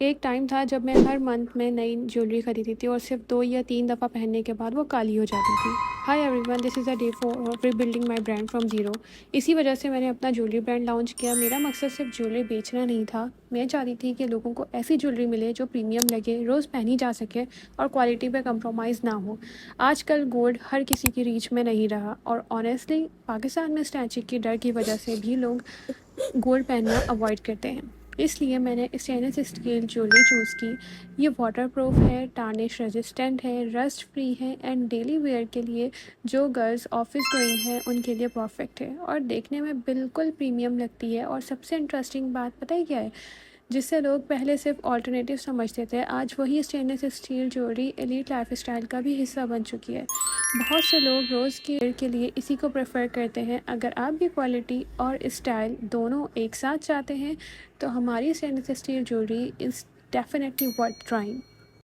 एक टाइम था जब मैं हर मंथ में नई ज्वेलरी खरीदती थी और सिर्फ 2 या 3 दफ़ा पहनने के बाद वो काली हो जाती थी। Hi everyone, this is a day for rebuilding my brand from zero. इसी वजह से मैंने अपना ज्वेलरी ब्रांड लॉन्च किया। मेरा मकसद सिर्फ ज्वेलरी बेचना नहीं था। मैं चाहती थी कि लोगों को ऐसी ज्वेलरी मिले जो प्रीमियम लगे, रोज़ पहनी जा सके और क्वालिटी पे कंप्रोमाइज़ ना हो। आजकल गोल्ड हर किसी की रीच में नहीं रहा और ऑनेस्टली पाकिस्तान में स्टैचिंग की डर की वजह से भी लोग गोल्ड पहनना अवॉइड करते हैं। इसलिए मैंने स्टेनलेस स्टील ज्वेलरी चूज़ की। ये वाटरप्रूफ है, टार्निश रेजिस्टेंट है, रस्ट फ्री है एंड डेली वेयर के लिए जो गर्ल्स ऑफिस गोइंग हैं उनके लिए परफेक्ट है और देखने में बिल्कुल प्रीमियम लगती है। और सबसे इंटरेस्टिंग बात पता है क्या है? जिससे लोग पहले सिर्फ ऑल्टरनेटिव समझते थे, आज वही stainless steel jewellery elite lifestyle का भी हिस्सा बन चुकी है। बहुत से लोग रोज़ की वेयर के लिए इसी को प्रेफर करते हैं। अगर आप भी क्वालिटी और स्टाइल दोनों एक साथ चाहते हैं तो हमारी stainless steel jewellery is definitely worth trying.